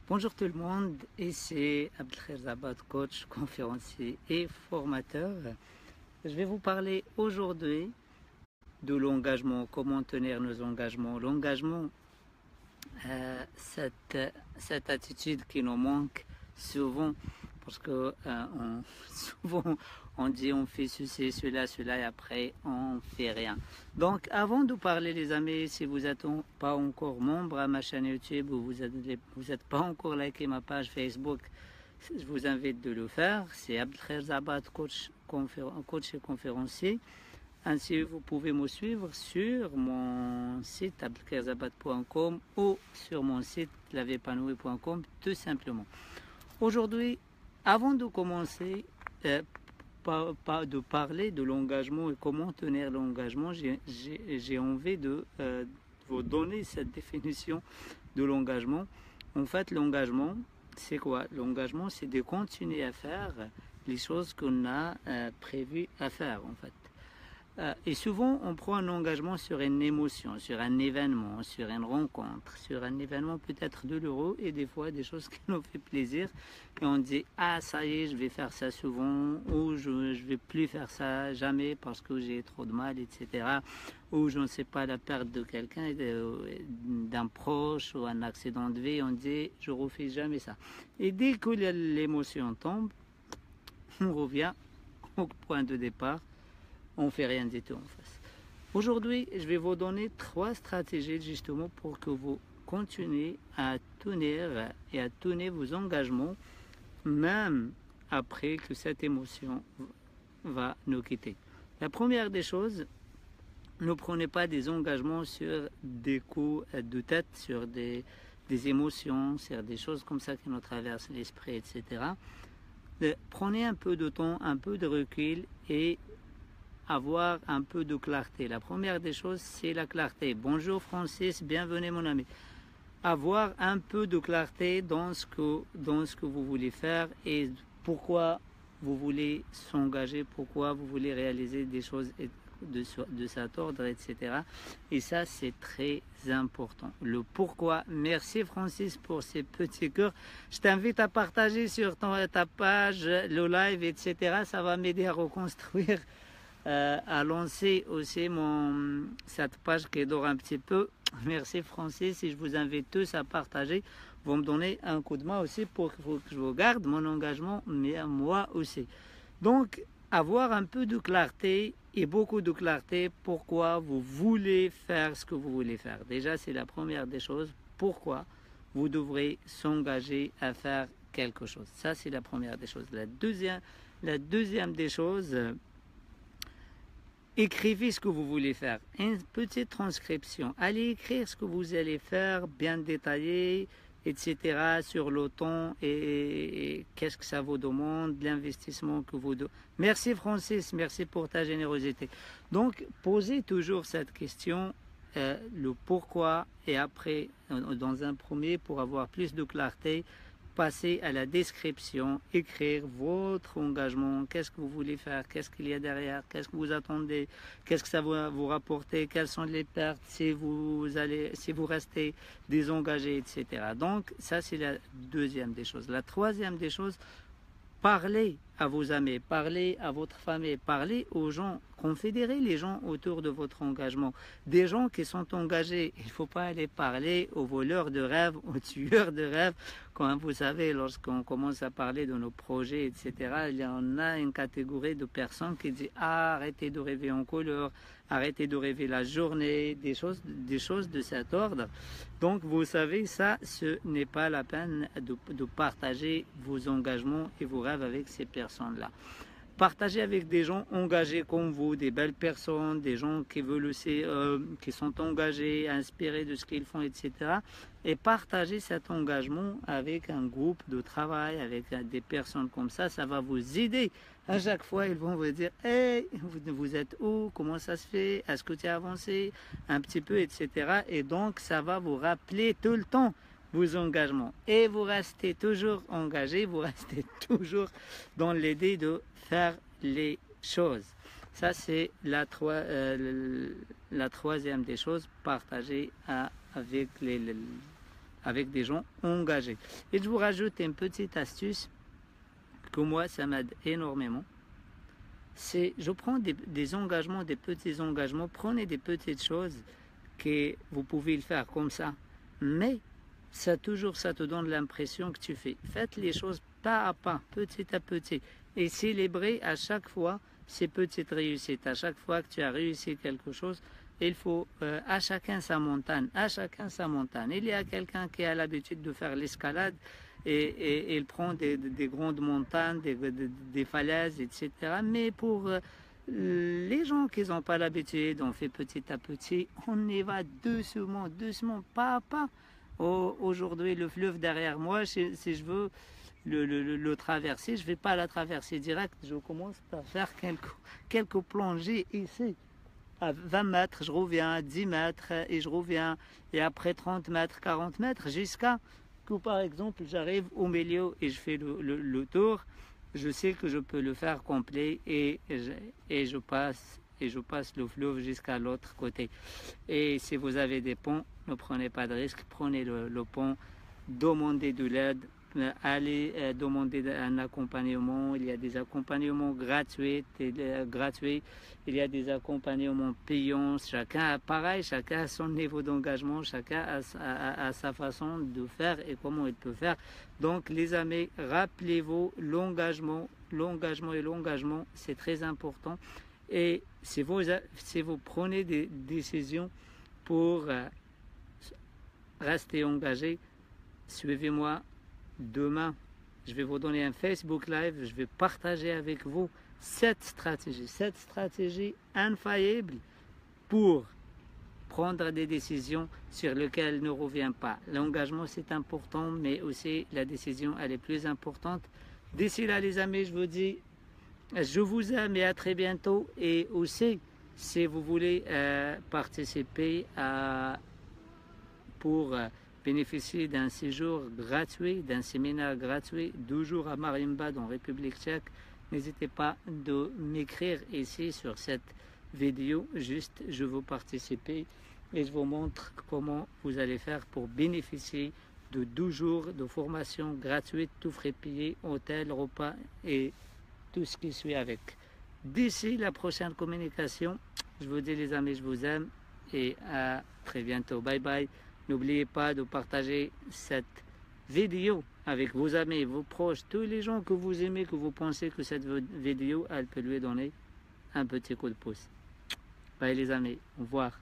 Bonjour tout le monde, ici Abdelkhair Zabad, coach, conférencier et formateur. Je vais vous parler aujourd'hui de l'engagement, comment tenir nos engagements. L'engagement, cette attitude qui nous manque souvent, parce que souvent on dit on fait ceci, cela, cela et après on fait rien. Donc avant de parler les amis, si vous n'êtes pas encore membre à ma chaîne YouTube ou vous n'êtes pas encore liké ma page Facebook, je vous invite de le faire. C'est Abdelkhair Zabad, coach et conférencier. Ainsi, vous pouvez me suivre sur mon site abdelkhairzabad.com ou sur mon site lavepanoui.com tout simplement. Aujourd'hui, avant de commencer de parler de l'engagement et comment tenir l'engagement, j'ai envie de vous donner cette définition de l'engagement. En fait, l'engagement, c'est quoi? L'engagement, c'est de continuer à faire les choses qu'on a prévu à faire en fait. Et souvent, on prend un engagement sur une émotion, sur un événement, sur une rencontre, sur un événement peut-être douloureux et des fois des choses qui nous font plaisir. Et on dit, ah ça y est, je vais faire ça souvent, ou je ne vais plus faire ça jamais parce que j'ai trop de mal, etc. Ou je ne sais pas, la perte de quelqu'un, d'un proche ou un accident de vie, on dit, je ne refais jamais ça. Et dès que l'émotion tombe, on revient au point de départ. On ne fait rien du tout en face. Aujourd'hui, je vais vous donner 3 stratégies justement pour que vous continuez à tenir et à tenir vos engagements, même après que cette émotion va nous quitter. La première des choses, ne prenez pas des engagements sur des coups de tête, sur des émotions, sur des choses comme ça qui nous traversent l'esprit, etc. Prenez un peu de temps, un peu de recul et avoir un peu de clarté. La première des choses, c'est la clarté. Bonjour Francis, bienvenue mon ami. Avoir un peu de clarté dans ce que vous voulez faire et pourquoi vous voulez s'engager, pourquoi vous voulez réaliser des choses de cet ordre, etc. Et ça, c'est très important. Le pourquoi. Merci Francis pour ces petits cœurs. Je t'invite à partager sur ta page, le live, etc. Ça va m'aider à reconstruire, à lancer aussi cette page qui dort un petit peu. Merci Francis, et je vous invite tous à partager. Vous me donnez un coup de main aussi pour que je vous garde mon engagement, mais à moi aussi. Donc, avoir un peu de clarté et beaucoup de clarté pourquoi vous voulez faire ce que vous voulez faire. Déjà, c'est la première des choses. Pourquoi vous devrez s'engager à faire quelque chose. Ça, c'est la première des choses. La deuxième des choses, écrivez ce que vous voulez faire. Une petite transcription. Allez écrire ce que vous allez faire, bien détaillé, etc. sur le temps et qu'est-ce que ça vous demande, l'investissement que vous demandez. Merci Francis, merci pour ta générosité. Donc, posez toujours cette question, le pourquoi, et après, dans un premier, pour avoir plus de clarté, passer à la description, écrire votre engagement, qu'est-ce que vous voulez faire, qu'est-ce qu'il y a derrière, qu'est-ce que vous attendez, qu'est-ce que ça va vous rapporter, quelles sont les pertes si vous restez désengagé, etc. Donc ça c'est la deuxième des choses. La troisième des choses, parlez à vos amis, parlez à votre famille, parlez aux gens, confédérez les gens autour de votre engagement. Des gens qui sont engagés, il ne faut pas aller parler aux voleurs de rêves, aux tueurs de rêves. Quand vous savez, lorsqu'on commence à parler de nos projets, etc., il y en a une catégorie de personnes qui disent ah, arrêtez de rêver en couleur, arrêtez de rêver la journée, des choses de cet ordre. Donc vous savez, ça, ce n'est pas la peine de partager vos engagements et vos rêves avec ces personnes-là. Partagez avec des gens engagés comme vous, des belles personnes, des gens qui veulent aussi, qui sont engagés, inspirés de ce qu'ils font, etc. Et partagez cet engagement avec un groupe de travail, avec des personnes comme ça va vous aider. À chaque fois, ils vont vous dire hey, vous êtes où, comment ça se fait, est-ce que tu as avancé un petit peu, etc. Et donc, ça va vous rappeler tout le temps vos engagements. Et vous restez toujours engagé, vous restez toujours dans l'idée de faire les choses. Ça, c'est la troisième des choses, partagée avec avec des gens engagés. Et je vous rajoute une petite astuce que moi, ça m'aide énormément. C'est, je prends des engagements, des petits engagements. Prenez des petites choses que vous pouvez le faire comme ça. Mais ça te donne l'impression que tu fais. Faites les choses pas à pas, petit à petit. Et célébrez à chaque fois ces petites réussites. À chaque fois que tu as réussi quelque chose, il faut à chacun sa montagne. À chacun sa montagne. Il y a quelqu'un qui a l'habitude de faire l'escalade et il prend des grandes montagnes, des falaises, etc. Mais pour les gens qui n'ont pas l'habitude, on fait petit à petit. On y va doucement, doucement, pas à pas. Aujourd'hui, le fleuve derrière moi, si je veux le traverser, je ne vais pas la traverser direct. Je commence à faire quelques plongées ici. À 20 mètres, je reviens à 10 mètres et je reviens. Et après 30 mètres, 40 mètres, jusqu'à que par exemple j'arrive au milieu et je fais le tour. Je sais que je peux le faire complet et je passe le fleuve jusqu'à l'autre côté. Et si vous avez des ponts, ne prenez pas de risque, prenez le pont, demandez de l'aide, allez demander un accompagnement. Il y a des accompagnements gratuits, il y a des accompagnements payants. Chacun a son niveau d'engagement, chacun a sa façon de faire et comment il peut faire. Donc les amis, rappelez-vous l'engagement, c'est très important. Et si vous prenez des décisions pour rester engagé, suivez-moi demain. Je vais vous donner un Facebook Live, je vais partager avec vous cette stratégie infaillible pour prendre des décisions sur lesquelles ne revient pas. L'engagement c'est important, mais aussi la décision elle est plus importante. D'ici là les amis, je vous dis, je vous aime et à très bientôt. Et aussi, si vous voulez participer pour bénéficier d'un séjour gratuit, d'un séminaire gratuit, 12 jours à Marienbad en République tchèque, n'hésitez pas de m'écrire ici sur cette vidéo. Juste, je veux participer et je vous montre comment vous allez faire pour bénéficier de 12 jours de formation gratuite, tout frais payé, hôtel, repas et tout ce qui suit avec. D'ici la prochaine communication, je vous dis les amis, je vous aime et à très bientôt. Bye bye. N'oubliez pas de partager cette vidéo avec vos amis, vos proches, tous les gens que vous aimez, que vous pensez que cette vidéo, elle peut lui donner un petit coup de pouce. Bye les amis, au revoir.